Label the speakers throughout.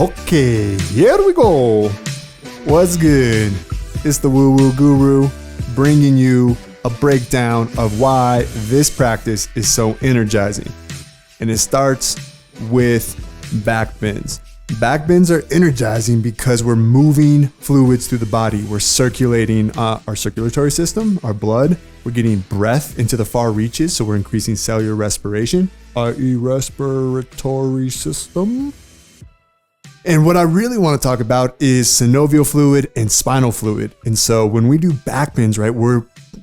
Speaker 1: Okay, here we go. What's good? It's the Woo Woo Guru bringing you a breakdown of why this practice is so energizing. And it starts with backbends. Backbends are energizing because we're moving fluids through the body. We're circulating our circulatory system, our blood. We're getting breath into the far reaches, so we're increasing cellular respiration, i.e. respiratory system. And what I really want to talk about is synovial fluid and spinal fluid. And so when we do backbends, right,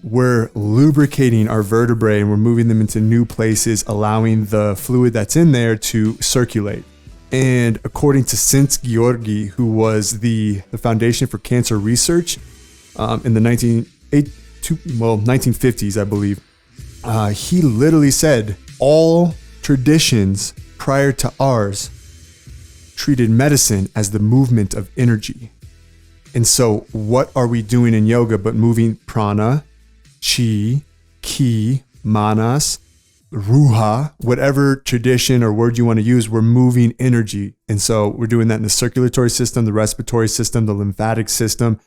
Speaker 1: we're lubricating our vertebrae and we're moving them into new places, allowing the fluid that's in there to circulate. And according to ℂ𝕤𝕤𝕤𝕤, who was the Foundation for Cancer Research in the 1950s, I believe, he literally said all traditions prior to ours treated medicine as the movement of energy. And so what are we doing in yoga but moving prana, chi, ki, manas, ruha, whatever tradition or word you want to use, we're moving energy. And so we're doing that in the circulatory system, the respiratory system, the lymphatic system,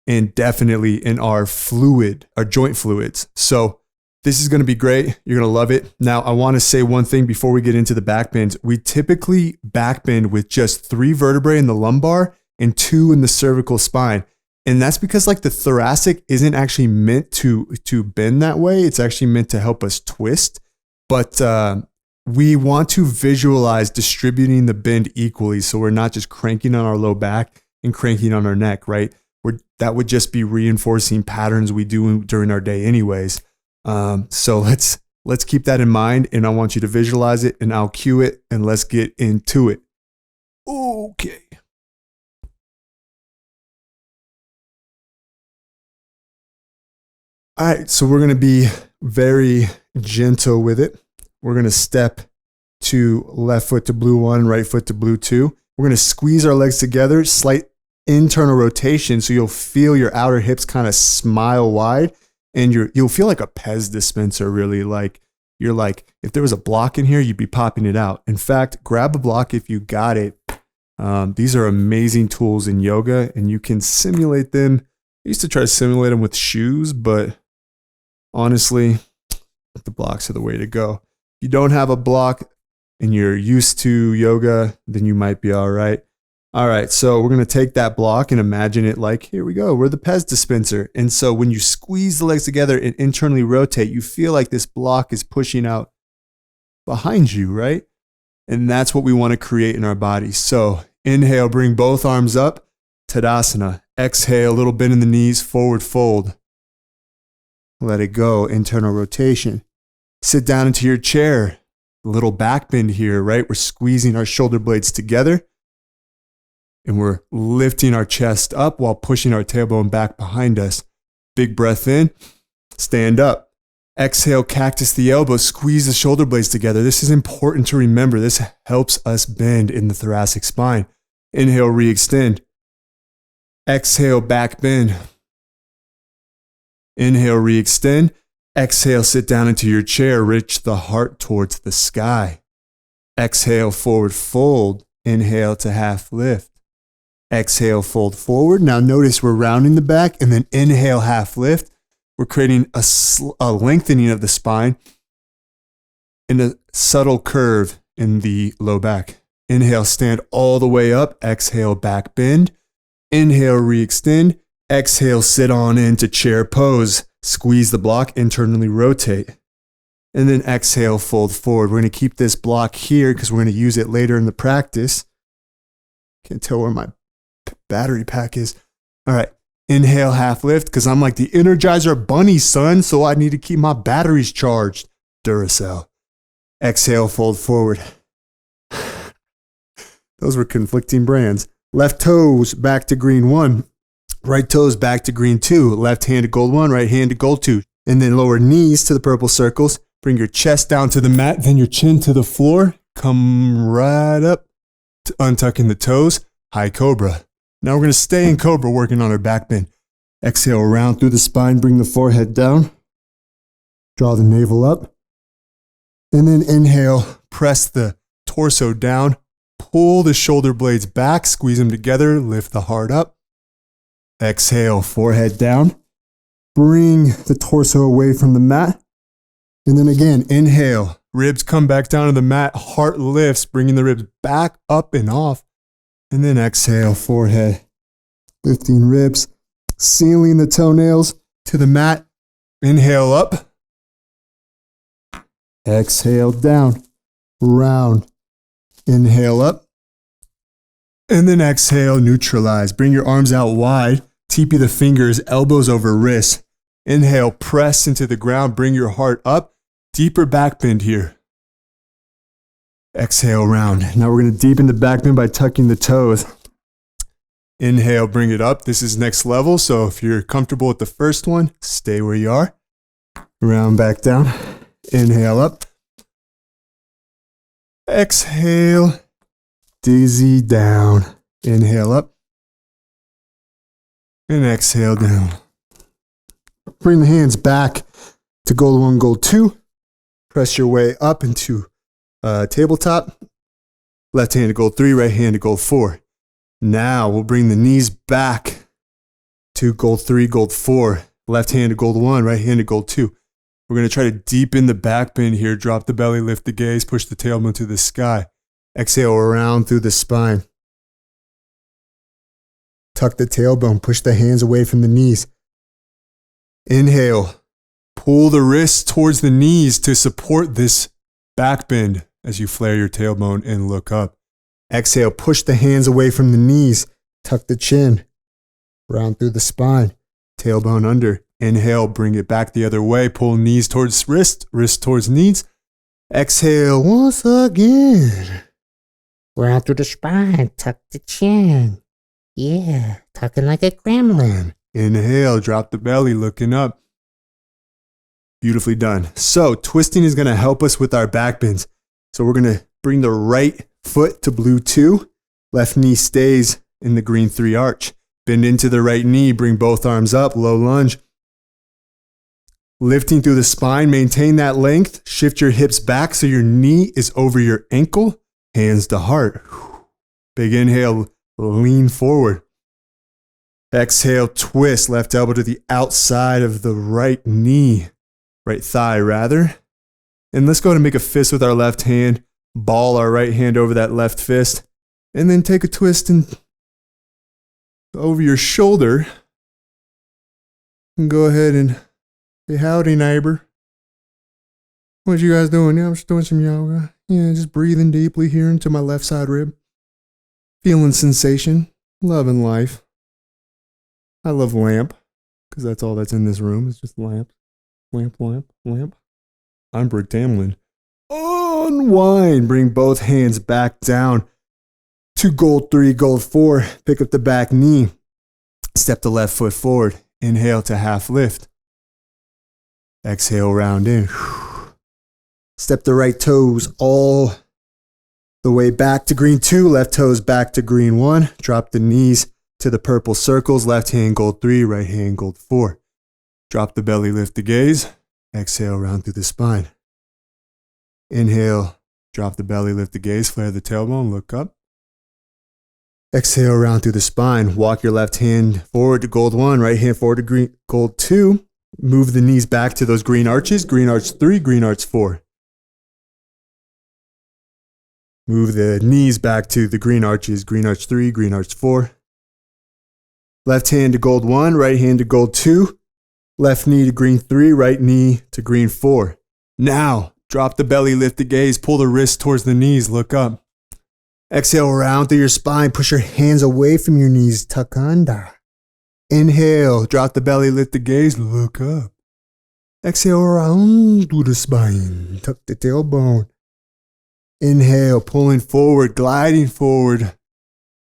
Speaker 1: and definitely in our fluid, our joint fluids. So this is going to be great. You're going to love it. Now, I want to say one thing before we get into the backbends. We typically backbend with just 3 vertebrae in the lumbar and 2 in the cervical spine. And that's because like the thoracic isn't actually meant to bend that way. It's actually meant to help us twist. But we want to visualize distributing the bend equally. So we're not just cranking on our low back and cranking on our neck, right? That would just be reinforcing patterns we do during our day anyways. So let's keep that in mind, and I want you to visualize it, and I'll cue it, and let's get into it. Okay. All right, so we're going to be very gentle with it. We're going to step to left foot to blue 1, right foot to blue 2. We're going to squeeze our legs together, slight internal rotation, so you'll feel your outer hips kind of smile wide. And you'll feel like a Pez dispenser, really. Like you're like, if there was a block in here, you'd be popping it out. In fact, grab a block if you got it. These are amazing tools in yoga, and you can simulate them. I used to try to simulate them with shoes, but honestly, the blocks are the way to go. If you don't have a block and you're used to yoga, then you might be all right. All right, so we're going to take that block and imagine it like, here we go, we're the Pez dispenser. And so when you squeeze the legs together and internally rotate, you feel like this block is pushing out behind you, right? And that's what we want to create in our body. So inhale, bring both arms up, Tadasana. Exhale, a little bend in the knees, forward fold. Let it go, internal rotation. Sit down into your chair, a little back bend here, right? We're squeezing our shoulder blades together. And we're lifting our chest up while pushing our tailbone back behind us. Big breath in, stand up. Exhale, cactus the elbow, squeeze the shoulder blades together. This is important to remember. This helps us bend in the thoracic spine. Inhale, re-extend. Exhale, back bend. Inhale, re-extend. Exhale, sit down into your chair, reach the heart towards the sky. Exhale, forward fold. Inhale to half lift. Exhale, fold forward. Now notice we're rounding the back, and then inhale, half lift. We're creating a lengthening of the spine and a subtle curve in the low back. Inhale, stand all the way up. Exhale, back bend. Inhale, re-extend. Exhale, sit on into chair pose. Squeeze the block, internally rotate. And then exhale, fold forward. We're going to keep this block here because we're going to use it later in the practice. Can't tell where my battery pack is. All right. Inhale, half lift, because I'm like the Energizer bunny, son, so I need to keep my batteries charged. Duracell. Exhale, fold forward. Those were conflicting brands. Left toes back to green 1. Right toes back to green 2. Left hand to gold 1, right hand to gold 2. And then lower knees to the purple circles. Bring your chest down to the mat, then your chin to the floor. Come right up to untucking the toes. High cobra. Now we're going to stay in cobra, working on our back bend. Exhale, round through the spine, bring the forehead down. Draw the navel up. And then inhale, press the torso down, pull the shoulder blades back, squeeze them together, lift the heart up. Exhale, forehead down. Bring the torso away from the mat. And then again, inhale, ribs come back down to the mat, heart lifts, bringing the ribs back up and off. And then exhale, forehead, lifting ribs, sealing the toenails to the mat. Inhale up. Exhale down, round. Inhale up. And then exhale, neutralize. Bring your arms out wide. TP the fingers, elbows over wrists. Inhale, press into the ground. Bring your heart up. Deeper back bend here. Exhale, round. Now we're going to deepen the back bend by tucking the toes. Inhale, bring it up. This is next level. So if you're comfortable with the first one, stay where you are. Round back down. Inhale up. Exhale. Dizzy down. Inhale up. And exhale down. Bring the hands back to goal 1, goal 2. Press your way up into tabletop. Left hand to goal 3, right hand to goal 4. Now we'll bring the knees back to goal 3, goal 4. Left hand to goal 1, right hand to goal 2. We're going to try to deepen the back bend here. Drop the belly, lift the gaze, push the tailbone to the sky. Exhale around through the spine. Tuck the tailbone, push the hands away from the knees. Inhale, pull the wrists towards the knees to support this back bend as you flare your tailbone and look up. Exhale, push the hands away from the knees, tuck the chin, round through the spine, tailbone under. Inhale, bring it back the other way, pull knees towards wrist, wrist towards knees. Exhale once again.
Speaker 2: Round through the spine, tuck the chin. Yeah, tucking like a gremlin.
Speaker 1: Inhale, drop the belly, looking up. Beautifully done. So twisting is going to help us with our back bends. So we're going to bring the right foot to blue 2. Left knee stays in the green 3 arch. Bend into the right knee, bring both arms up, low lunge. Lifting through the spine, maintain that length. Shift your hips back so your knee is over your ankle. Hands to heart. Big inhale, lean forward. Exhale, twist, left elbow to the outside of the right knee, right thigh rather. And let's go ahead and make a fist with our left hand, ball our right hand over that left fist, and then take a twist and over your shoulder. And go ahead and say, howdy neighbor. What you guys doing? Yeah, I'm just doing some yoga. Yeah, just breathing deeply here into my left side rib. Feeling sensation, loving life. I love lamp, because that's all that's in this room. It's just lamp, lamp, lamp, lamp. I'm Brick Tamlin. Unwind. Bring both hands back down to goal 3, goal 4. Pick up the back knee. Step the left foot forward. Inhale to half lift. Exhale, round in. Step the right toes all the way back to green 2. Left toes back to green 1. Drop the knees to the purple circles. Left hand gold 3, right hand gold 4. Drop the belly, lift the gaze. Exhale, round through the spine. Inhale, drop the belly, lift the gaze, flare the tailbone, look up. Exhale, round through the spine. Walk your left hand forward to gold 1, right hand forward to green gold 2. Move the knees back to those green arches. Green arch 3, green arch 4. Move the knees back to the green arches. Green arch 3, green arch 4. Left hand to gold 1, right hand to gold 2. Left knee to green 3, right knee to green 4. Now, drop the belly, lift the gaze, pull the wrists towards the knees, look up. Exhale, round through your spine, push your hands away from your knees, tuck under. Inhale, drop the belly, lift the gaze, look up. Exhale, round through the spine, tuck the tailbone. Inhale, pulling forward, gliding forward,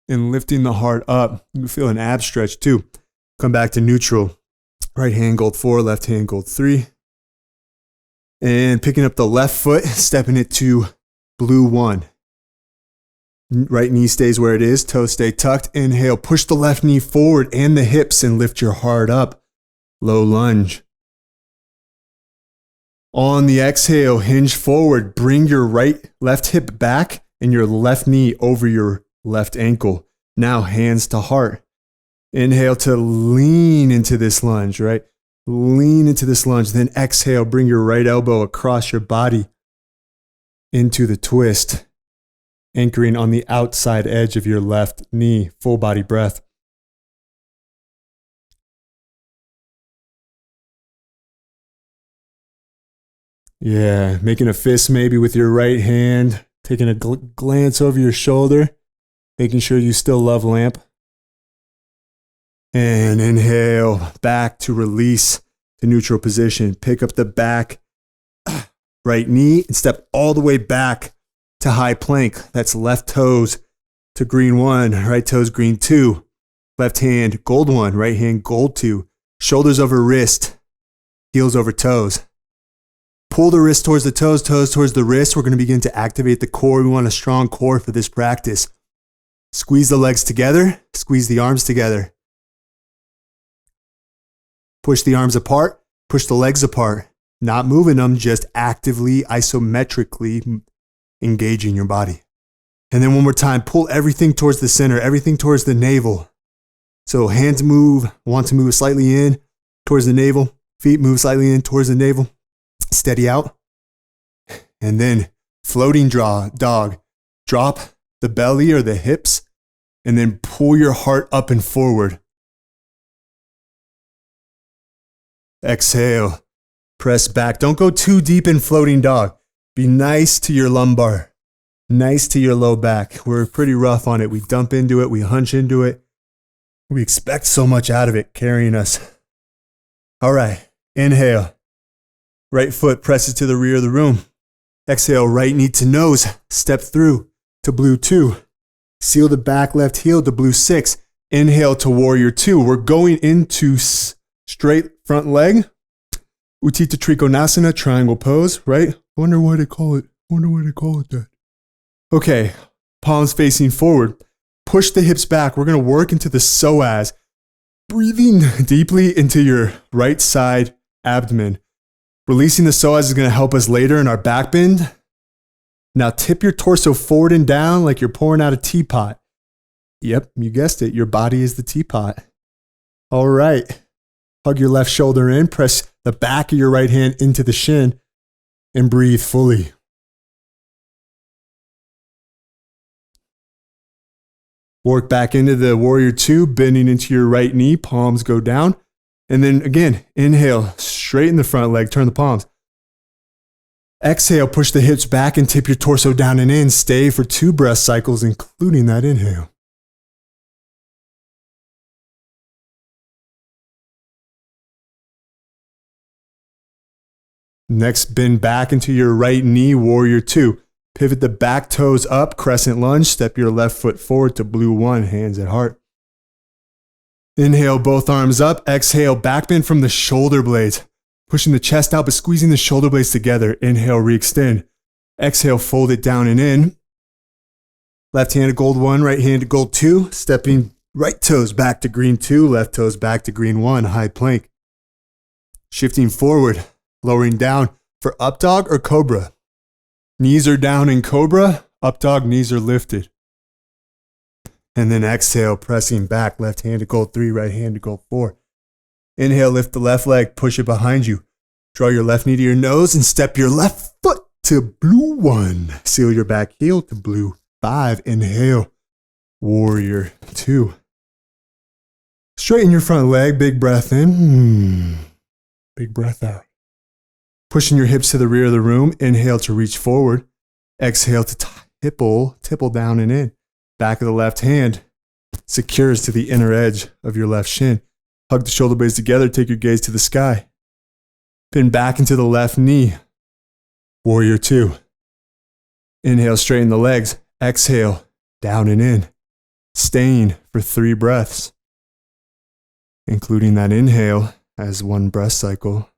Speaker 1: and lifting the heart up. You feel an ab stretch too. Come back to neutral. Right hand gold 4, left hand gold 3. And picking up the left foot, stepping it to blue 1. Right knee stays where it is, toes stay tucked. Inhale, push the left knee forward and the hips and lift your heart up. Low lunge. On the exhale, hinge forward, bring your left hip back and your left knee over your left ankle. Now hands to heart. Inhale to lean into this lunge, right? Lean into this lunge. Then exhale, bring your right elbow across your body into the twist, anchoring on the outside edge of your left knee. Full body breath. Yeah, making a fist maybe with your right hand, taking a glance over your shoulder, making sure you still love lamp. And inhale back to release to neutral position. Pick up the back, right knee, and step all the way back to high plank. That's left toes to green 1, right toes green 2. Left hand gold 1, right hand gold 2. Shoulders over wrist, heels over toes. Pull the wrist towards the toes, toes towards the wrist. We're going to begin to activate the core. We want a strong core for this practice. Squeeze the legs together, squeeze the arms together. Push the arms apart, push the legs apart. Not moving them, just actively, isometrically engaging your body. And then one more time, pull everything towards the center, everything towards the navel. So hands move, want to move slightly in towards the navel. Feet move slightly in towards the navel. Steady out. And then floating dog. Drop the belly or the hips and then pull your heart up and forward. Exhale. Press back. Don't go too deep in floating dog. Be nice to your lumbar. Nice to your low back. We're pretty rough on it. We dump into it. We hunch into it. We expect so much out of it carrying us. All right. Inhale. Right foot presses to the rear of the room. Exhale, right knee to nose. Step through to blue 2. Seal the back left heel to blue 6. Inhale to warrior 2. We're going into straight front leg. Utthita Trikonasana, triangle pose, right? Wonder why they call it that. Okay, palms facing forward. Push the hips back. We're going to work into the psoas. Breathing deeply into your right side abdomen. Releasing the psoas is going to help us later in our back bend. Now tip your torso forward and down like you're pouring out a teapot. Yep, you guessed it. Your body is the teapot. All right. Hug your left shoulder in. Press the back of your right hand into the shin and breathe fully. Work back into the warrior 2, bending into your right knee. Palms go down. And then again, inhale, straighten the front leg, turn the palms. Exhale, push the hips back and tip your torso down and in. Stay for 2 breath cycles, including that inhale. Next, bend back into your right knee, warrior 2. Pivot the back toes up, crescent lunge. Step your left foot forward to blue 1, hands at heart. Inhale, both arms up. Exhale, back bend from the shoulder blades. Pushing the chest out, but squeezing the shoulder blades together. Inhale, re-extend. Exhale, fold it down and in. Left hand to gold 1, right hand to gold 2. Stepping right toes back to green 2, left toes back to green 1, high plank. Shifting forward, lowering down for up dog or cobra. Knees are down in cobra, up dog, knees are lifted. And then exhale, pressing back, left hand to gold 3, right hand to gold 4. Inhale, lift the left leg, push it behind you. Draw your left knee to your nose and step your left foot to blue 1. Seal your back heel to blue 5. Inhale, warrior 2. Straighten your front leg, big breath in. Big breath out. Pushing your hips to the rear of the room. Inhale to reach forward. Exhale to tipple down and in. Back of the left hand secures to the inner edge of your left shin. Hug the shoulder blades together. Take your gaze to the sky. Bend back into the left knee. Warrior 2. Inhale, straighten the legs. Exhale, down and in. Staying for 3 breaths, including that inhale as 1 breath cycle.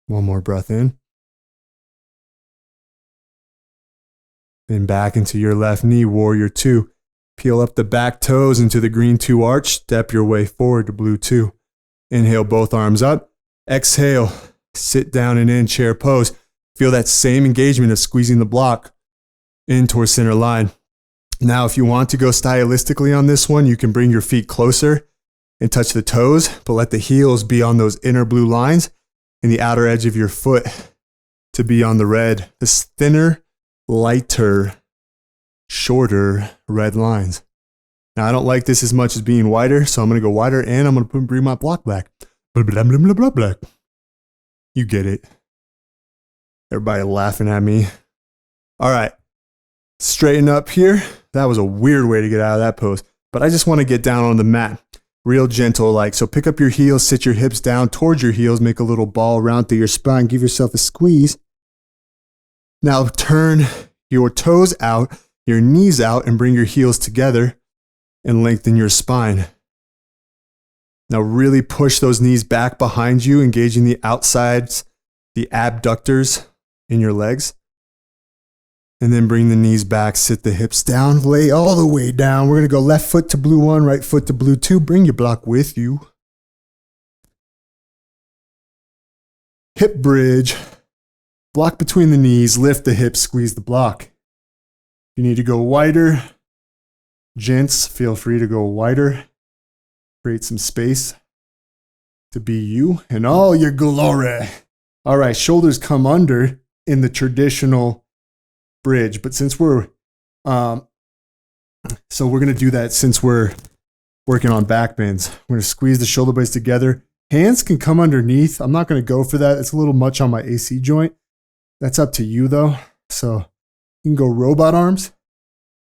Speaker 1: 1 more breath in. Then back into your left knee, warrior 2. Peel up the back toes into the green 2 arch. Step your way forward to blue 2. Inhale, both arms up. Exhale, sit down and in chair pose. Feel that same engagement of squeezing the block in towards center line. Now, if you want to go stylistically on this one, you can bring your feet closer and touch the toes, but let the heels be on those inner blue lines and the outer edge of your foot to be on the red. This thinner, lighter, shorter red lines. Now, I don't like this as much as being wider, so I'm going to go wider and I'm going to bring my block back. Blah, blah, blah, blah, blah, blah. You get it. Everybody laughing at me. All right. Straighten up here. That was a weird way to get out of that pose, but I just want to get down on the mat. Real gentle like. So pick up your heels, sit your hips down towards your heels, make a little ball around through your spine, give yourself a squeeze. Now turn your toes out, your knees out, and bring your heels together and lengthen your spine. Now really push those knees back behind you, engaging the outsides, the abductors in your legs. And then bring the knees back, sit the hips down, lay all the way down. We're going to go left foot to blue 1, right foot to blue 2. Bring your block with you. Hip bridge. Block between the knees, lift the hips, squeeze the block. You need to go wider. Gents, feel free to go wider. Create some space to be you in all your glory. All right, shoulders come under in the traditional bridge, but since we're going to do that since we're working on back bends. We're going to squeeze the shoulder blades together. Hands can come underneath. I'm not going to go for that. It's a little much on my AC joint. That's up to you though. So you can go robot arms,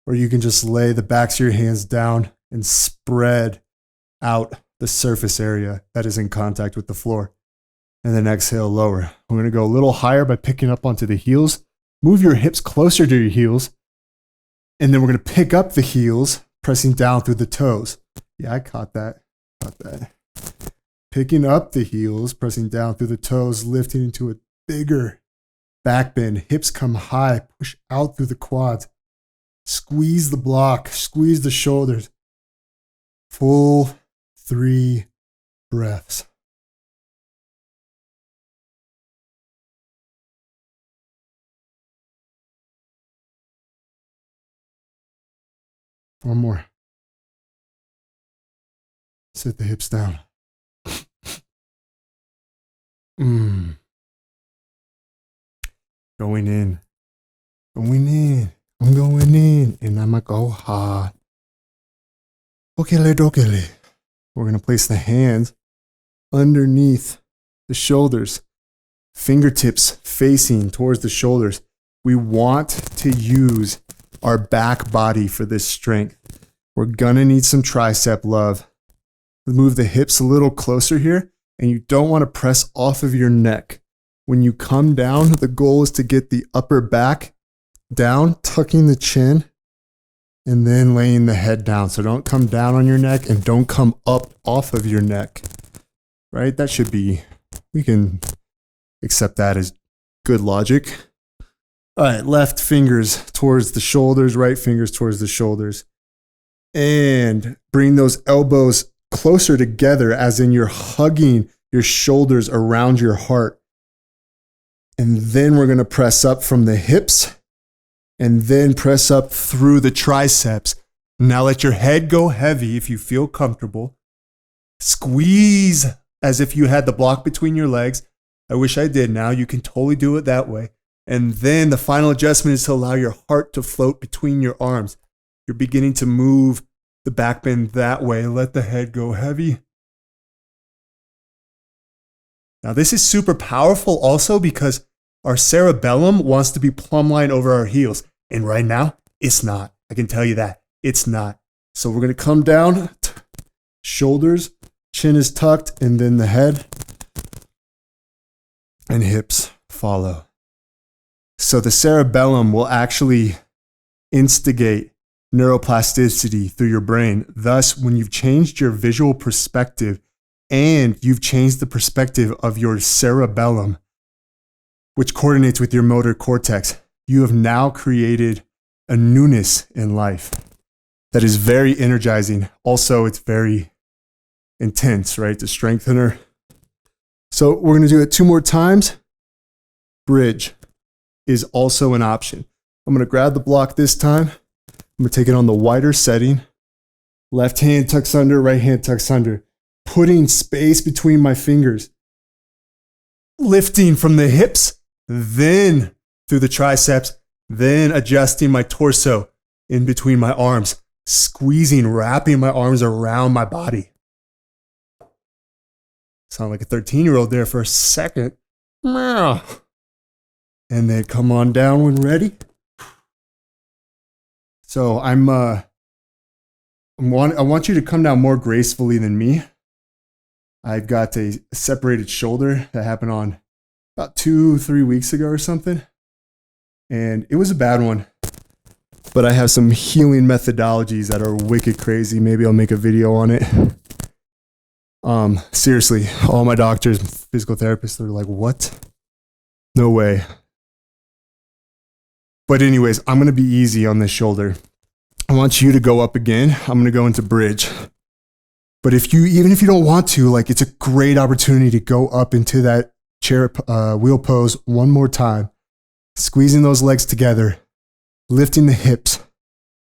Speaker 1: or you can just lay the backs of your hands down and spread out the surface area that is in contact with the floor. And then exhale lower. We're going to go a little higher by picking up onto the heels. Move your hips closer to your heels. And then we're going to pick up the heels, pressing down through the toes. Yeah, I caught that. Picking up the heels, pressing down through the toes, lifting into a bigger back bend. Hips come high, push out through the quads. Squeeze the block, squeeze the shoulders. Full 3 breaths. One more. Sit the hips down. Going in. I'm going in. And I'm going to go hard. Dokele. We're going to place the hands underneath the shoulders. Fingertips facing towards the shoulders. We want to use our back body for this strength. We're gonna need some tricep love. Move the hips a little closer here, and you don't want to press off of your neck. When you come down, the goal is to get the upper back down, tucking the chin, and then laying the head down. So don't come down on your neck and don't come up off of your neck, right? That should be, we can accept that as good logic. All right, left fingers towards the shoulders, right fingers towards the shoulders. And bring those elbows closer together, as in you're hugging your shoulders around your heart. And then we're going to press up from the hips and then press up through the triceps. Now let your head go heavy if you feel comfortable. Squeeze as if you had the block between your legs. I wish I did now. You can totally do it that way. And then the final adjustment is to allow your heart to float between your arms. You're beginning to move the back bend that way. Let the head go heavy. Now this is super powerful also because our cerebellum wants to be plumb line over our heels. And right now, it's not. I can tell you that. It's not. So we're going to come down, shoulders, chin is tucked, and then the head and hips follow. So the cerebellum will actually instigate neuroplasticity through your brain. Thus, when you've changed your visual perspective and you've changed the perspective of your cerebellum, which coordinates with your motor cortex, you have now created a newness in life that is very energizing. Also, it's very intense, right? The strengthener. So we're going to do it 2 more times. Bridge. is also an option. I'm going to grab the block this time. I'm going to take it on the wider setting. Left hand tucks under, right hand tucks under. Putting space between my fingers. Lifting from the hips, then through the triceps, then adjusting my torso in between my arms. Squeezing, wrapping my arms around my body. Sound like a 13-year-old there for a second. And then come on down when ready. So I want you to come down more gracefully than me. I've got a separated shoulder that happened on about 2-3 weeks ago or something. And it was a bad one. But I have some healing methodologies that are wicked crazy. Maybe I'll make a video on it. Seriously, all my doctors and physical therapists, they're like, what? No way. But anyways, I'm going to be easy on this shoulder. I want you to go up again. I'm going to go into bridge. But even if you don't want to, like, it's a great opportunity to go up into that chair wheel pose one more time. Squeezing those legs together, lifting the hips,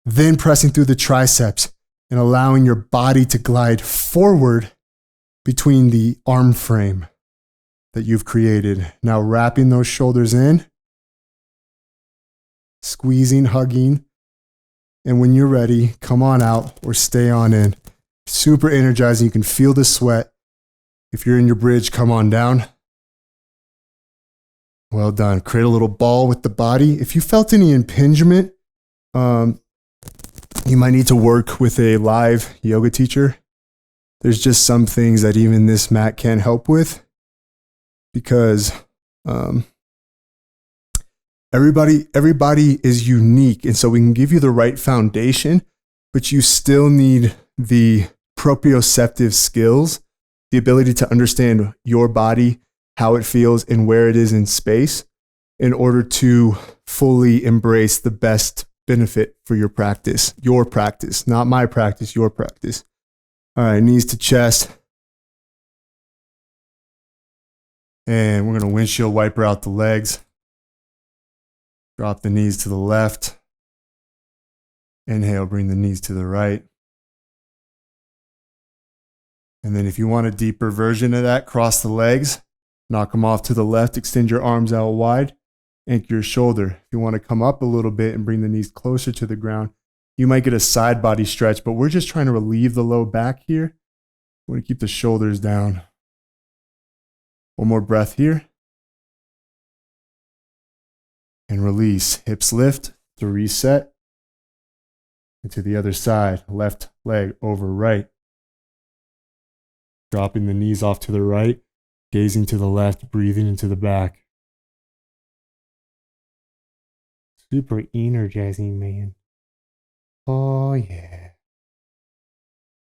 Speaker 1: then pressing through the triceps and allowing your body to glide forward between the arm frame that you've created. Now wrapping those shoulders in, squeezing, hugging, and when you're ready, come on out or stay on in. Super energizing. You can feel the sweat. If you're in your bridge, come on down. Well done. Create a little ball with the body. If you felt any impingement, you might need to work with a live yoga teacher. There's just some things that even this mat can't help with because everybody is unique. And so we can give you the right foundation, but you still need the proprioceptive skills, the ability to understand your body, how it feels, and where it is in space in order to fully embrace the best benefit for your practice, not my practice, your practice. All right, knees to chest. And we're going to windshield wiper out the legs. Drop the knees to the left. Inhale, bring the knees to the right. And then if you want a deeper version of that, cross the legs, knock them off to the left, extend your arms out wide, anchor your shoulder. If you want to come up a little bit and bring the knees closer to the ground, you might get a side body stretch, but we're just trying to relieve the low back here. We want to keep the shoulders down. One more breath here. And release. Hips lift to reset. And to the other side, left leg over right. Dropping the knees off to the right, gazing to the left, breathing into the back. Super energizing, man. Oh, yeah.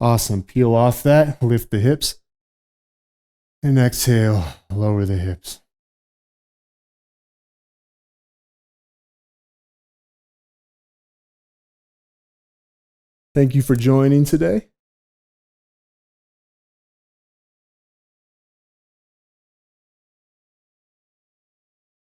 Speaker 1: Awesome. Peel off that, lift the hips, and exhale, lower the hips. Thank you for joining today.